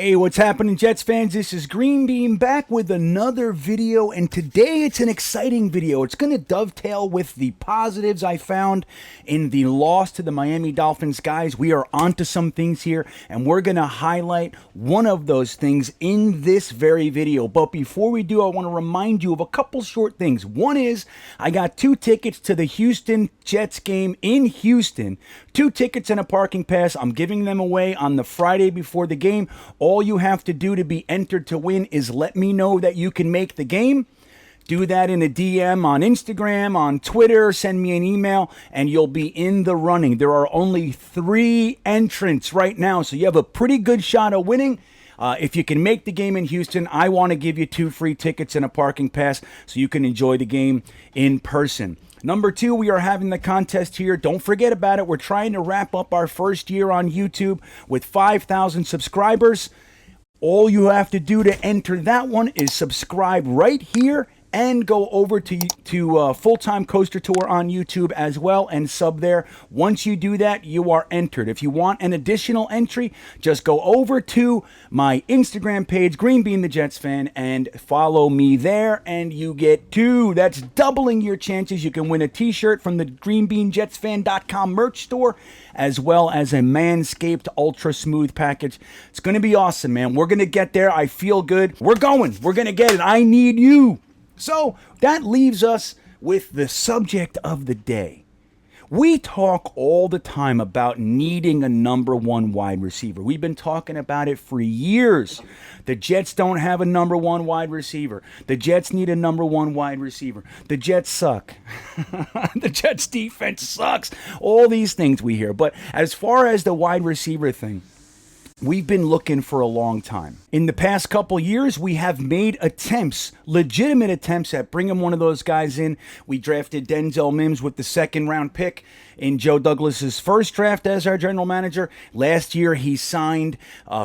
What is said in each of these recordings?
Hey, what's happening, Jets fans? This is GreenBean back with another video, and today it's an exciting video. It's going to dovetail with the positives I found in the loss to the Miami Dolphins. Guys, we are onto some things here, and we're going to highlight one of those things in this very video. But before we do, I want to remind you of a couple short things. One is I got 2 tickets to the Houston Jets game in Houston. 2 tickets and a parking pass. I'm giving them away on the Friday before the game. All you have to do to be entered to win is let me know that you can make the game. Do that in a DM on Instagram, on Twitter, send me an email, and you'll be in the running. There are only 3 entrants right now, so you have a pretty good shot of winning. If you can make the game in Houston, I want to give you 2 free tickets and a parking pass so you can enjoy the game in person. Number 2, we are having the contest here. Don't forget about it. We're trying to wrap up our first year on YouTube with 5,000 subscribers. All you have to do to enter that one is subscribe right here and go over to Full-Time Coaster Tour on YouTube as well and sub there. Once you do that, you are entered. If you want an additional entry, just go over to my Instagram page, GreenBeanjetsfan, and follow me there, and you get 2. That's doubling your chances. You can win a t-shirt from the GreenBeanjetsfan.com merch store, as well as a Manscaped Ultra Smooth package. It's going to be awesome, man. We're going to get there. I feel good. We're going to get it. I need you. So that leaves us with the subject of the day. We talk all the time about needing a number 1 wide receiver. We've been talking about it for years. The Jets don't have a number 1 wide receiver. The Jets need a number 1 wide receiver. The Jets suck. The Jets defense sucks. All these things we hear. But as far as the wide receiver thing, we've been looking for a long time. In the past couple years, we have made attempts, legitimate attempts at bringing one of those guys in. We drafted Denzel Mims with the 2nd round pick in Joe Douglas's first draft as our general manager. Last year, he signed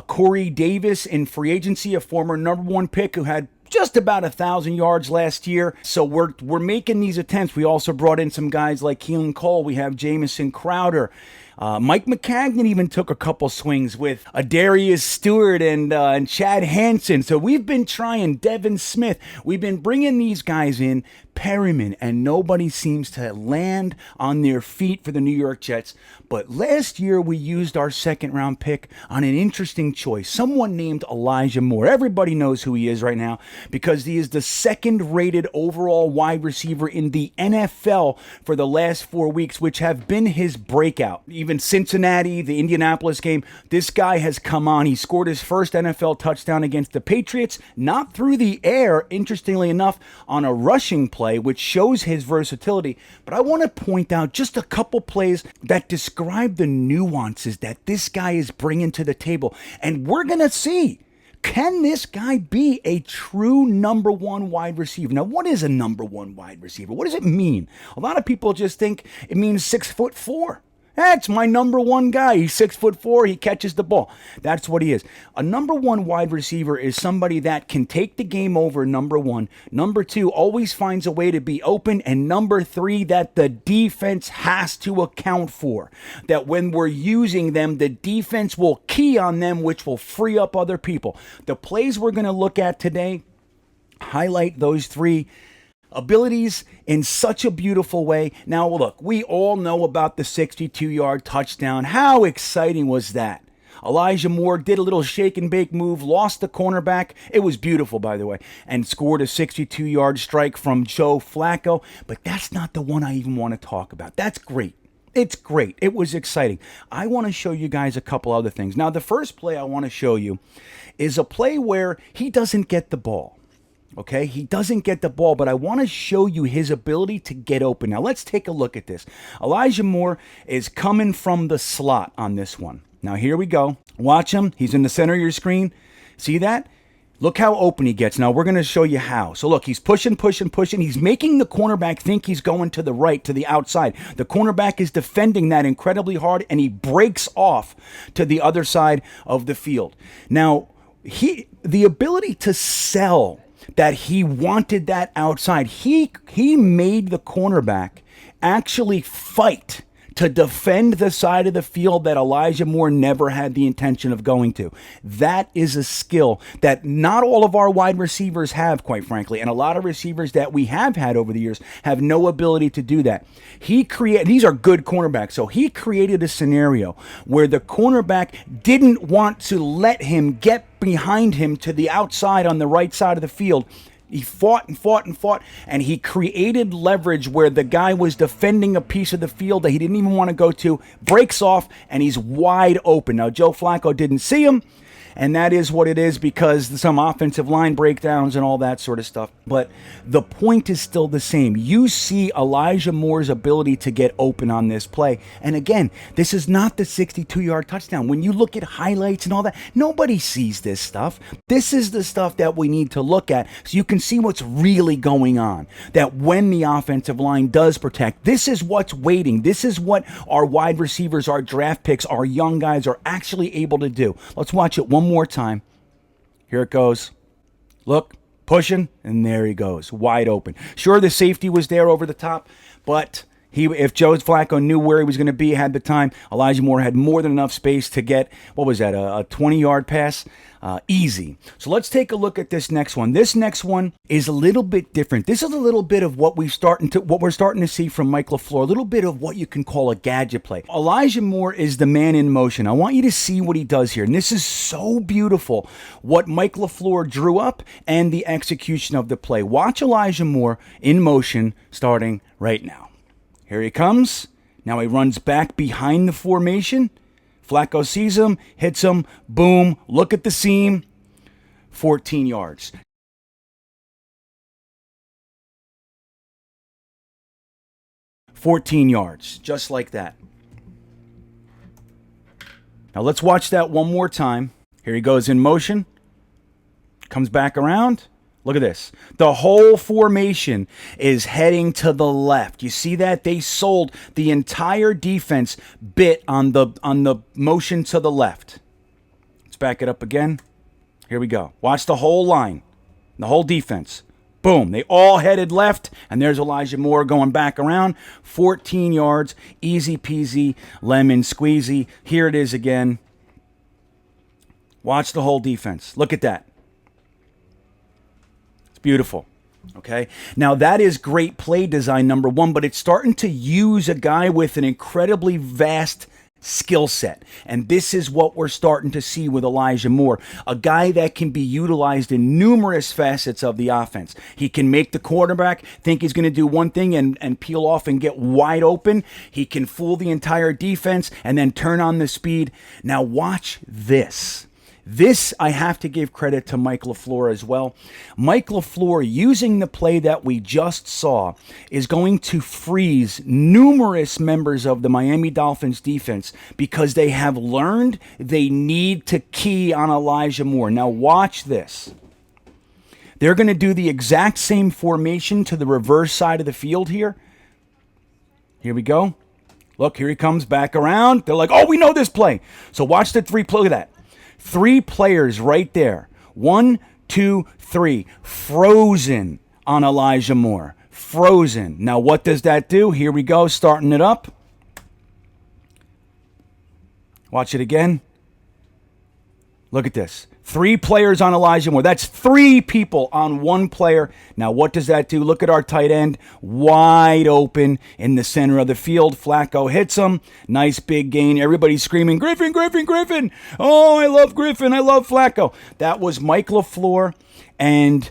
Corey Davis in free agency, a former number 1 pick who had just about 1,000 yards last year. So we're making these attempts. We also brought in some guys like Keelan Cole. We have Jamison Crowder. Mike McCagnon even took a couple swings with Darius Stewart and Chad Hansen. So we've been trying Devin Smith. We've been bringing these guys in, Perryman, and nobody seems to land on their feet for the New York Jets. But last year we used our 2nd round pick on an interesting choice, someone named Elijah Moore. Everybody knows who he is right now because he is the 2nd rated overall wide receiver in the NFL for the last 4 weeks, which have been his breakout. Even Cincinnati, the Indianapolis game, this guy has come on. He scored his first NFL touchdown against the Patriots, not through the air, interestingly enough, on a rushing play, which shows his versatility. But I want to point out just a couple plays that describe the nuances that this guy is bringing to the table. And we're going to see, can this guy be a true number 1 wide receiver? Now, what is a number 1 wide receiver? What does it mean? A lot of people just think it means 6'4". That's my number 1 guy. He's 6'4". He catches the ball. That's what he is. A number 1 wide receiver is somebody that can take the game over, number 1. Number 2, always finds a way to be open. And number 3, that the defense has to account for. That when we're using them, the defense will key on them, which will free up other people. The plays we're going to look at today highlight those 3 abilities in such a beautiful way. Now, look, we all know about the 62-yard touchdown. How exciting was that? Elijah Moore did a little shake and bake move, lost the cornerback. It was beautiful, by the way, and scored a 62-yard strike from Joe Flacco. But that's not the one I even want to talk about. That's great. It's great. It was exciting. I want to show you guys a couple other things. Now, the first play I want to show you is a play where he doesn't get the ball. Okay, he doesn't get the ball, but I want to show you his ability to get open. Now, let's take a look at this. Elijah Moore is coming from the slot on this one. Now, here we go. Watch him. He's in the center of your screen. See that? Look how open he gets. Now, we're going to show you how. So, look, he's pushing. He's making the cornerback think he's going to the right, to the outside. The cornerback is defending that incredibly hard, and he breaks off to the other side of the field. Now, the ability to sell that he wanted that outside. He made the cornerback actually fight to defend the side of the field that Elijah Moore never had the intention of going to. That is a skill that not all of our wide receivers have, quite frankly, and a lot of receivers that we have had over the years have no ability to do that. These are good cornerbacks, so he created a scenario where the cornerback didn't want to let him get behind him to the outside on the right side of the field. He fought and fought and fought, and he created leverage where the guy was defending a piece of the field that he didn't even want to go to, breaks off, and he's wide open. Now, Joe Flacco didn't see him, and that is what it is because some offensive line breakdowns and all that sort of stuff. But the point is still the same. You see Elijah Moore's ability to get open on this play. And again, this is not the 62-yard touchdown. When you look at highlights and all that, nobody sees this stuff. This is the stuff that we need to look at so you can see what's really going on. That when the offensive line does protect, this is what's waiting. This is what our wide receivers, our draft picks, our young guys are actually able to do. Let's watch it one more time. Here it goes. Look, pushing, and there he goes, wide open. Sure, the safety was there over the top, but if Joe Flacco knew where he was going to be, had the time, Elijah Moore had more than enough space to get, what was that, a 20-yard pass? Easy. So let's take a look at this next one. This next one is a little bit different. This is a little bit of what we're starting to see from Mike LaFleur, a little bit of what you can call a gadget play. Elijah Moore is the man in motion. I want you to see what he does here. And this is so beautiful, what Mike LaFleur drew up and the execution of the play. Watch Elijah Moore in motion starting right now. Here he comes. Now he runs back behind the formation. Flacco sees him, hits him, boom, look at the seam, 14 yards. Just like that. Now let's watch that one more time. Here he goes in motion, comes back around. Look at this. The whole formation is heading to the left. You see that? They sold the entire defense bit on the motion to the left. Let's back it up again. Here we go. Watch the whole line, the whole defense. Boom. They all headed left, and there's Elijah Moore going back around. 14 yards, easy peasy, lemon squeezy. Here it is again. Watch the whole defense. Look at that. Beautiful. Okay. Now that is great play design, number one, but it's starting to use a guy with an incredibly vast skill set. And this is what we're starting to see with Elijah Moore, a guy that can be utilized in numerous facets of the offense. He can make the quarterback think he's going to do one thing and peel off and get wide open. He can fool the entire defense and then turn on the speed. Now watch this. This, I have to give credit to Mike LaFleur as well. Mike LaFleur, using the play that we just saw, is going to freeze numerous members of the Miami Dolphins defense because they have learned they need to key on Elijah Moore. Now watch this. They're going to do the exact same formation to the reverse side of the field here. Here we go. Look, here he comes back around. They're like, oh, we know this play. So watch the three play. Look at that. 3 players right there. 1, 2, 3. Frozen on Elijah Moore. Frozen. Now, what does that do? Here we go, starting it up. Watch it again. Look at this. 3 players on Elijah Moore. That's 3 people on 1 player. Now, what does that do? Look at our tight end. Wide open in the center of the field. Flacco hits him. Nice big gain. Everybody's screaming, Griffin, Griffin, Griffin. Oh, I love Griffin. I love Flacco. That was Mike LaFleur and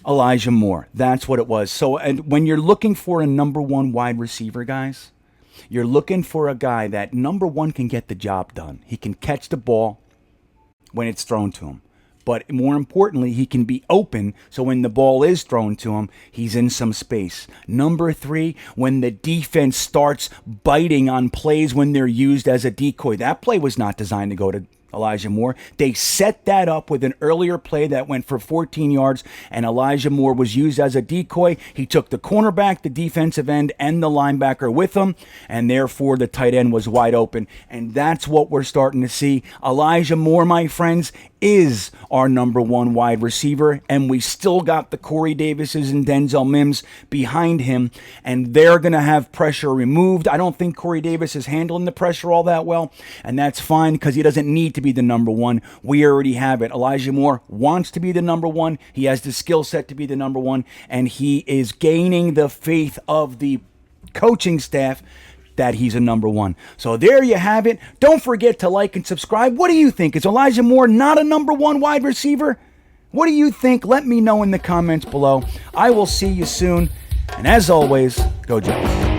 Elijah Moore. That's what it was. So and when you're looking for a number 1 wide receiver, guys, you're looking for a guy that, number 1, can get the job done. He can catch the ball when it's thrown to him. But more importantly, he can be open, so when the ball is thrown to him, he's in some space. Number 3, when the defense starts biting on plays when they're used as a decoy. That play was not designed to go to Elijah Moore. They set that up with an earlier play that went for 14 yards, and Elijah Moore was used as a decoy. He took the cornerback, the defensive end, and the linebacker with him, and therefore the tight end was wide open. And that's what we're starting to see. Elijah Moore, my friends, is our number one wide receiver, and we still got the Corey Davises and Denzel Mims behind him, and they're going to have pressure removed. I don't think Corey Davis is handling the pressure all that well, and that's fine because he doesn't need to be the number one. We already have it. Elijah Moore wants to be the number one. He has the skill set to be the number one, and he is gaining the faith of the coaching staff that he's a number one. So there you have it. Don't forget to like and subscribe. What do you think? Is Elijah Moore not a number one wide receiver? What do you think? Let me know in the comments below. I will see you soon. And as always, go Jets.